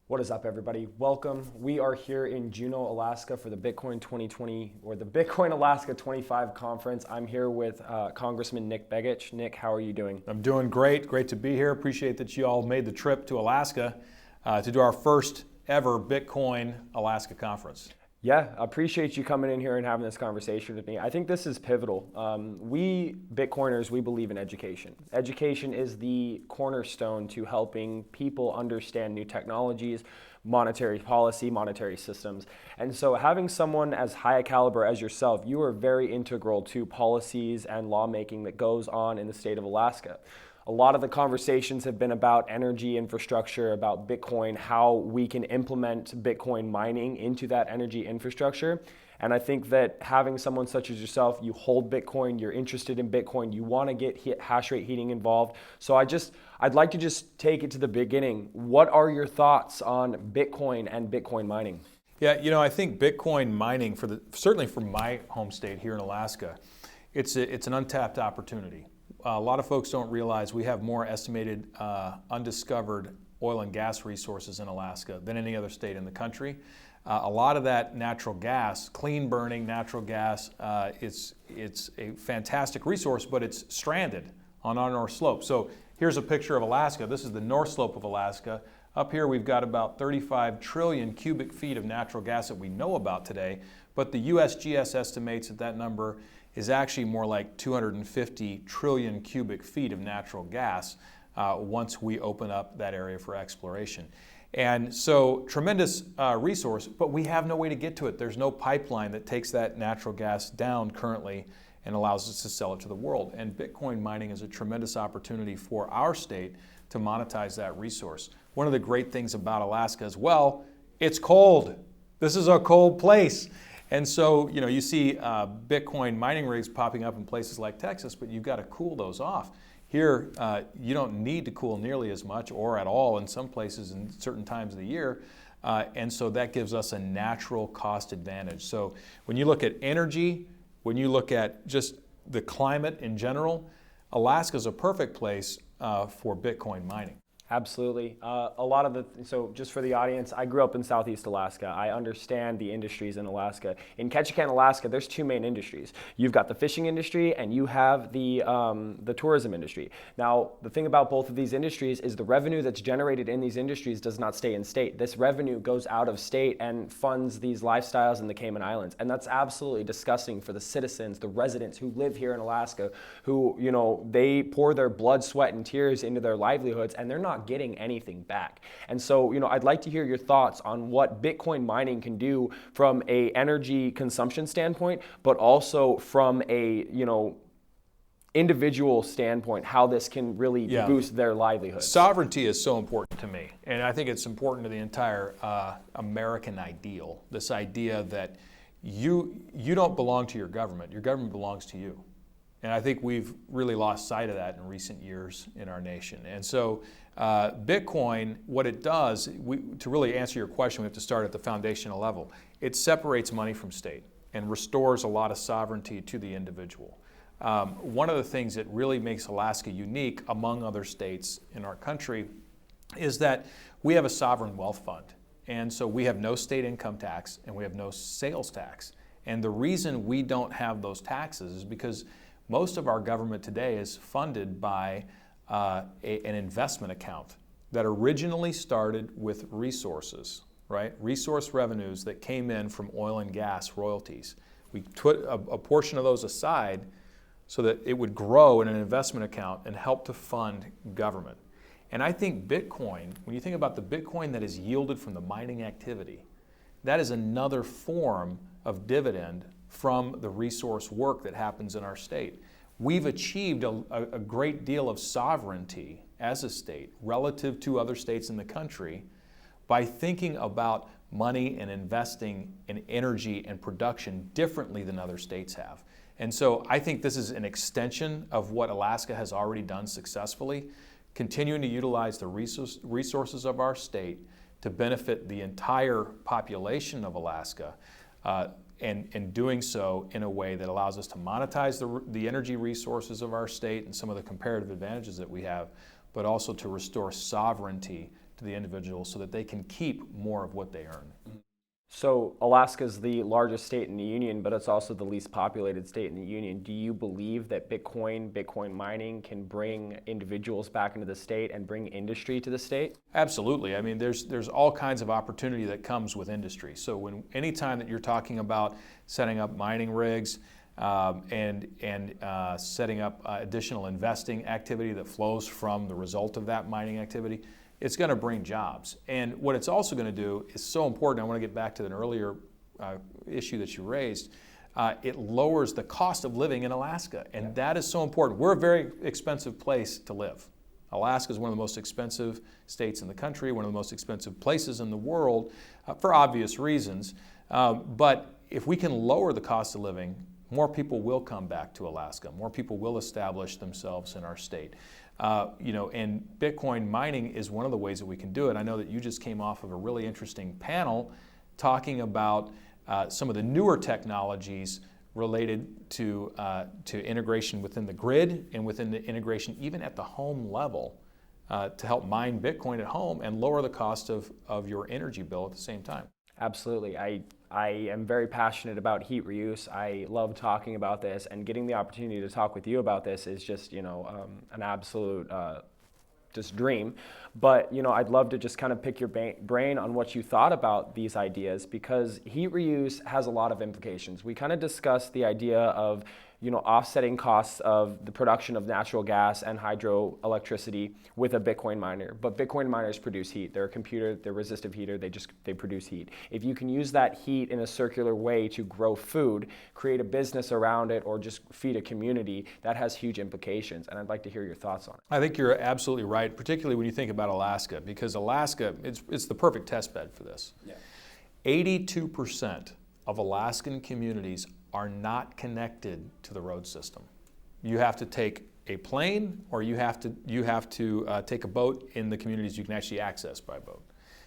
What is up, everybody? Welcome. We are here in Juneau, Alaska for the Bitcoin 2020 or the Bitcoin Alaska 25 conference. I'm here with Congressman Nick Begich. Nick, how are you doing? I'm doing great. Great to be here. Appreciate that you all made the trip to Alaska to do our first ever Bitcoin Alaska conference. Yeah, I appreciate you coming in here and having this conversation with me. I think this is pivotal. We Bitcoiners, we believe in education. Education is the cornerstone to helping people understand new technologies, monetary policy, monetary systems. And so having someone as high a caliber as yourself, you are very integral to policies and lawmaking that goes on in the state of Alaska. A lot of the conversations have been about energy infrastructure, about Bitcoin, how we can implement Bitcoin mining into that energy infrastructure. And I think that having someone such as yourself, you hold Bitcoin, you're interested in Bitcoin, you want to get hash rate heating involved. So I'd like to just take it to the beginning. What are your thoughts on Bitcoin and Bitcoin mining? Yeah, I think Bitcoin mining, certainly for my home state here in Alaska, it's an untapped opportunity. A lot of folks don't realize we have more estimated undiscovered oil and gas resources in Alaska than any other state in the country. A lot of that natural gas, clean burning natural gas, it's a fantastic resource, but it's stranded on our north slope. So here's a picture of Alaska. This is the north slope of Alaska. Up here we've got about 35 trillion cubic feet of natural gas that we know about today, but the USGS estimates that number is actually more like 250 trillion cubic feet of natural gas once we open up that area for exploration. And so tremendous resource, but we have no way to get to it. There's no pipeline that takes that natural gas down currently and allows us to sell it to the world. And Bitcoin mining is a tremendous opportunity for our state to monetize that resource. One of the great things about Alaska as well, it's cold. This is a cold place. And so, you see Bitcoin mining rigs popping up in places like Texas, but you've got to cool those off. Here, you don't need to cool nearly as much or at all in some places in certain times of the year. And so that gives us a natural cost advantage. So when you look at energy, when you look at just the climate in general, Alaska is a perfect place for Bitcoin mining. Absolutely. So just for the audience, I grew up in Southeast Alaska. I understand the industries in Alaska. In Ketchikan, Alaska, there's two main industries. You've got the fishing industry and you have the tourism industry. Now, the thing about both of these industries is the revenue that's generated in these industries does not stay in state. This revenue goes out of state and funds these lifestyles in the Cayman Islands. And that's absolutely disgusting for the citizens, the residents who live here in Alaska, who, they pour their blood, sweat, and tears into their livelihoods, and they're not getting anything back. And so, I'd like to hear your thoughts on what Bitcoin mining can do from a energy consumption standpoint, but also from a, individual standpoint, how this can really boost their livelihood. Sovereignty is so important to me, and I think it's important to the entire American ideal. This idea that you don't belong to your government belongs to you. And I think we've really lost sight of that in recent years in our nation. And so Bitcoin, what it does, to really answer your question, we have to start at the foundational level. It separates money from state and restores a lot of sovereignty to the individual. One of the things that really makes Alaska unique among other states in our country is that we have a sovereign wealth fund. And so we have no state income tax and we have no sales tax. And the reason we don't have those taxes is because most of our government today is funded by an investment account that originally started with resources, right? Resource revenues that came in from oil and gas royalties. We put a portion of those aside so that it would grow in an investment account and help to fund government. And I think Bitcoin, when you think about the Bitcoin that is yielded from the mining activity, that is another form of dividend from the resource work that happens in our state. We've achieved a great deal of sovereignty as a state relative to other states in the country by thinking about money and investing in energy and production differently than other states have. And so I think this is an extension of what Alaska has already done successfully, continuing to utilize the resources of our state to benefit the entire population of Alaska, and doing so in a way that allows us to monetize the energy resources of our state and some of the comparative advantages that we have, but also to restore sovereignty to the individual so that they can keep more of what they earn. So Alaska is the largest state in the union, but it's also the least populated state in the union. Do you believe that Bitcoin mining can bring individuals back into the state and bring industry to the state? Absolutely. I mean, there's all kinds of opportunity that comes with industry. So anytime that you're talking about setting up mining rigs and setting up additional investing activity that flows from the result of that mining activity, it's going to bring jobs. And what it's also going to do is so important. I want to get back to an earlier issue that you raised. It lowers the cost of living in Alaska, and that is so important. We're a very expensive place to live. Alaska is one of the most expensive states in the country, one of the most expensive places in the world for obvious reasons. But if we can lower the cost of living, more people will come back to Alaska. More people will establish themselves in our state. And Bitcoin mining is one of the ways that we can do it. I know that you just came off of a really interesting panel talking about some of the newer technologies related to integration within the grid and within the integration even at the home level to help mine Bitcoin at home and lower the cost of your energy bill at the same time. Absolutely. I am very passionate about heat reuse. I love talking about this, and getting the opportunity to talk with you about this is just, an absolute just dream. But, I'd love to just kind of pick your brain on what you thought about these ideas, because heat reuse has a lot of implications. We kind of discussed the idea of offsetting costs of the production of natural gas and hydroelectricity with a Bitcoin miner. But Bitcoin miners produce heat. They're a computer, they're a resistive heater, they produce heat. If you can use that heat in a circular way to grow food, create a business around it, or just feed a community, that has huge implications. And I'd like to hear your thoughts on it. I think you're absolutely right, particularly when you think about Alaska, because Alaska, it's the perfect test bed for this. Yeah. 82% of Alaskan communities are not connected to the road system. You have to take a plane, or you have to take a boat in the communities you can actually access by boat.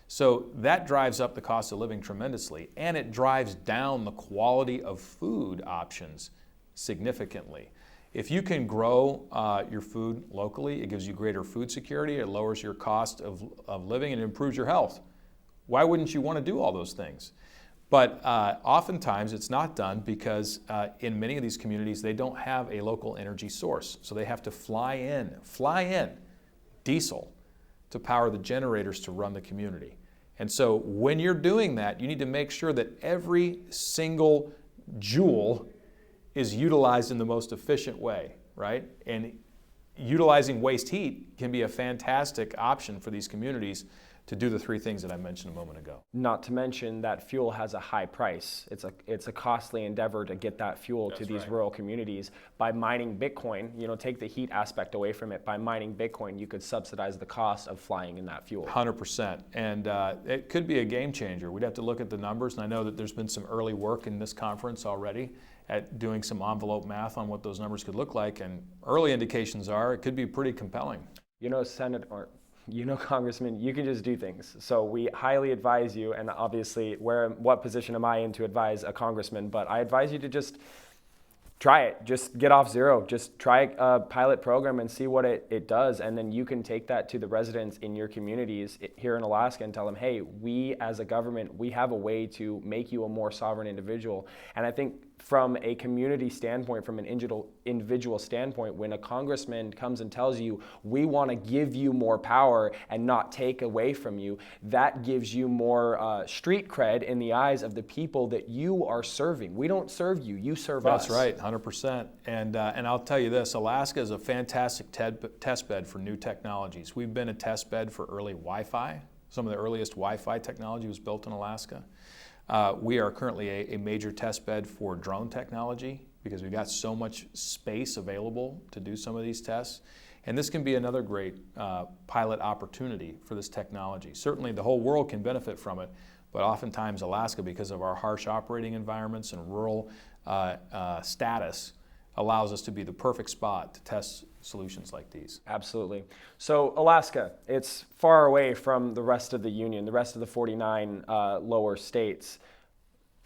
So that drives up the cost of living tremendously, and it drives down the quality of food options significantly. If you can grow your food locally, it gives you greater food security, it lowers your cost of living, and it improves your health. Why wouldn't you want to do all those things? But oftentimes it's not done because in many of these communities they don't have a local energy source. So they have to fly in diesel to power the generators to run the community. And so when you're doing that, you need to make sure that every single joule is utilized in the most efficient way, right? And utilizing waste heat can be a fantastic option for these communities to do the three things that I mentioned a moment ago. Not to mention that fuel has a high price. It's a costly endeavor to get that fuel to these rural communities. By mining Bitcoin, take the heat aspect away from it. By mining Bitcoin, you could subsidize the cost of flying in that fuel. 100%. And it could be a game changer. We'd have to look at the numbers, and I know that there's been some early work in this conference already at doing some envelope math on what those numbers could look like, and early indications are it could be pretty compelling. Congressman, you can just do things. So we highly advise you, and obviously what position am I in to advise a congressman, but I advise you to just try it. Just get off zero. Just try a pilot program and see what it does. And then you can take that to the residents in your communities here in Alaska and tell them, hey, we as a government, we have a way to make you a more sovereign individual. And I think from a community standpoint, from an individual standpoint, when a congressman comes and tells you, we want to give you more power and not take away from you, that gives you more street cred in the eyes of the people that you are serving. We don't serve you, you serve us. That's right, 100%. And I'll tell you this, Alaska is a fantastic test bed for new technologies. We've been a test bed for early Wi-Fi. Some of the earliest Wi-Fi technology was built in Alaska. We are currently a major test bed for drone technology because we've got so much space available to do some of these tests. And this can be another great pilot opportunity for this technology. Certainly the whole world can benefit from it, but oftentimes Alaska, because of our harsh operating environments and rural status, allows us to be the perfect spot to test solutions like these. Absolutely. So Alaska, it's far away from the rest of the union, the rest of the 49 lower states.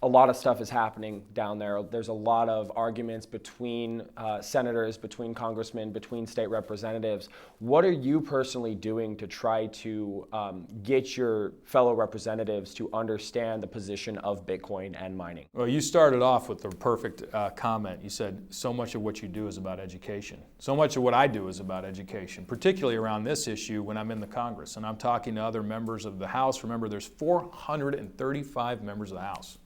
a lot of stuff is happening down there. There's a lot of arguments between senators, between congressmen, between state representatives. What are you personally doing to try to get your fellow representatives to understand the position of Bitcoin and mining? Well, you started off with the perfect comment. You said so much of what you do is about education. So much of what I do is about education, particularly around this issue when I'm in the Congress and I'm talking to other members of the House. Remember, there's 435 members of the House.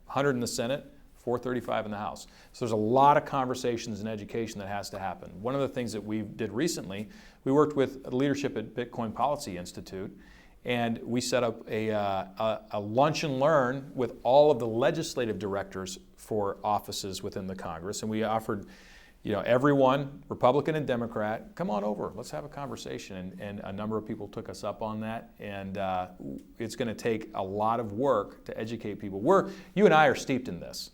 100 in the Senate, 435 in the House. So there's a lot of conversations in education that has to happen. One of the things that we did recently, we worked with leadership at Bitcoin Policy Institute, and we set up a lunch and learn with all of the legislative directors for offices within the Congress, and we offered everyone, Republican and Democrat, come on over, let's have a conversation. And a number of people took us up on that. And it's going to take a lot of work to educate people. You and I are steeped in this.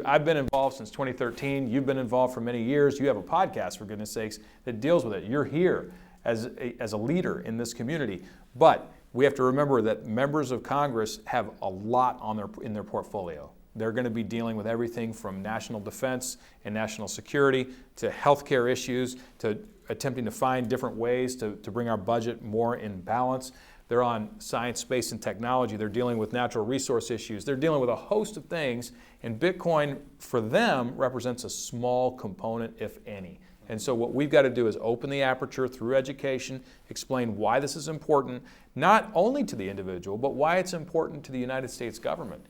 I've been involved since 2013. You've been involved for many years. You have a podcast, for goodness sakes, that deals with it. You're here as a leader in this community. But we have to remember that members of Congress have a lot in their portfolio. They're going to be dealing with everything from national defense and national security to healthcare issues to attempting to find different ways to bring our budget more in balance. They're on science, space, and technology. They're dealing with natural resource issues. They're dealing with a host of things, and Bitcoin, for them, represents a small component, if any. And so what we've got to do is open the aperture through education, explain why this is important, not only to the individual, but why it's important to the United States government.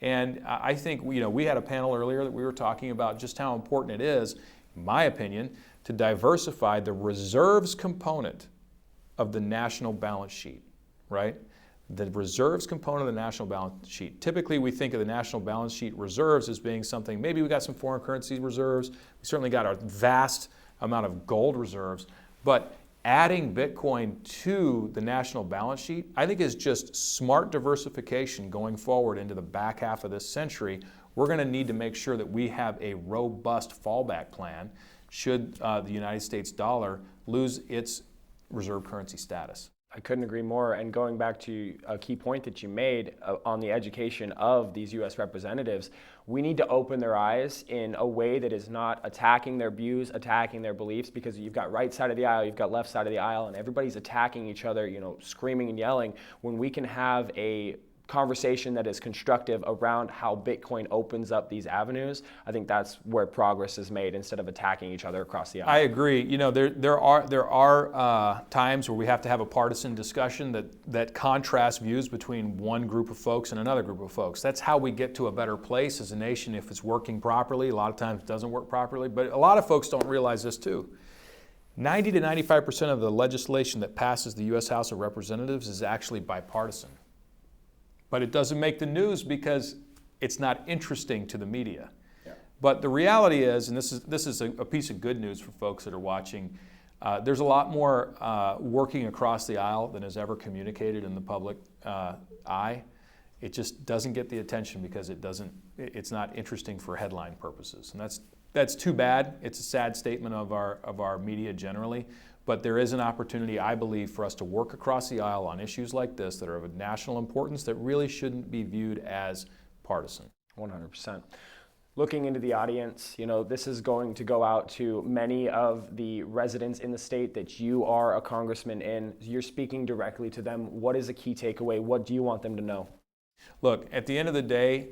And I think we had a panel earlier that we were talking about just how important it is, in my opinion, to diversify the reserves component of the national balance sheet, right? The reserves component of the national balance sheet. Typically, we think of the national balance sheet reserves as being something, maybe we got some foreign currency reserves, we certainly got a vast amount of gold reserves, but adding Bitcoin to the national balance sheet, I think is just smart diversification going forward into the back half of this century. We're going to need to make sure that we have a robust fallback plan should the United States dollar lose its reserve currency status. I couldn't agree more. And going back to a key point that you made on the education of these U.S. representatives, we need to open their eyes in a way that is not attacking their views, attacking their beliefs, because you've got right side of the aisle, you've got left side of the aisle, and everybody's attacking each other, screaming and yelling, when we can have a conversation that is constructive around how Bitcoin opens up these avenues. I think that's where progress is made instead of attacking each other across the aisle. I agree. There are times where we have to have a partisan discussion that contrasts views between one group of folks and another group of folks. That's how we get to a better place as a nation if it's working properly. A lot of times it doesn't work properly, but a lot of folks don't realize this too. 90 to 95% of the legislation that passes the U.S. House of Representatives is actually bipartisan. But it doesn't make the news because it's not interesting to the media. Yeah. But the reality is, and this is a piece of good news for folks that are watching, there's a lot more working across the aisle than is ever communicated in the public eye. It just doesn't get the attention because it's not interesting for headline purposes. And that's too bad. It's a sad statement of our media generally. But there is an opportunity, I believe, for us to work across the aisle on issues like this that are of national importance that really shouldn't be viewed as partisan. 100%. Looking into the audience, this is going to go out to many of the residents in the state that you are a congressman in. You're speaking directly to them. What is a key takeaway? What do you want them to know? Look, at the end of the day,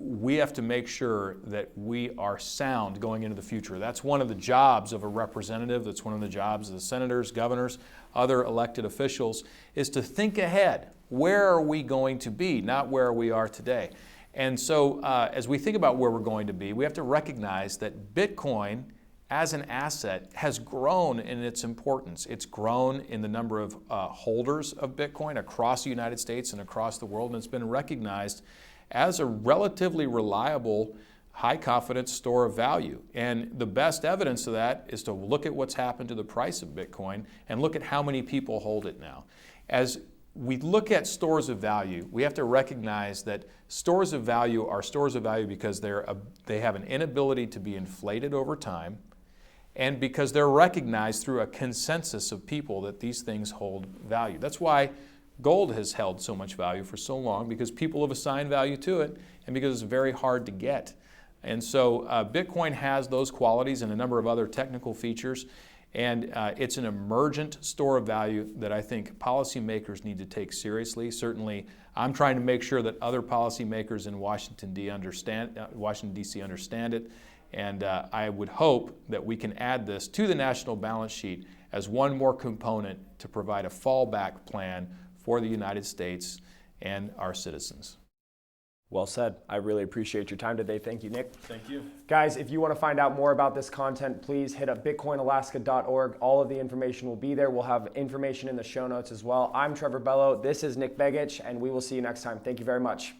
we have to make sure that we are sound going into the future. That's one of the jobs of a representative. That's one of the jobs of the senators, governors, other elected officials, is to think ahead. Where are we going to be, not where we are today? And so as we think about where we're going to be, we have to recognize that Bitcoin as an asset has grown in its importance. It's grown in the number of holders of Bitcoin across the United States and across the world, and it's been recognized as a relatively reliable, high confidence store of value. And the best evidence of that is to look at what's happened to the price of Bitcoin and look at how many people hold it now. As we look at stores of value, we have to recognize that stores of value are stores of value because they have an inability to be inflated over time, and because they're recognized through a consensus of people that these things hold value. That's why gold has held so much value for so long because people have assigned value to it and because it's very hard to get. And so Bitcoin has those qualities and a number of other technical features, and it's an emergent store of value that I think policymakers need to take seriously. Certainly, I'm trying to make sure that other policymakers in Washington, D.C. understand it, and I would hope that we can add this to the national balance sheet as one more component to provide a fallback plan for the United States and our citizens. Well said. I really appreciate your time today. Thank you, Nick. Thank you. Guys, if you want to find out more about this content, please hit up bitcoinalaska.org. All of the information will be there. We'll have information in the show notes as well. I'm Trevor Bello. This is Nick Begich, and we will see you next time. Thank you very much.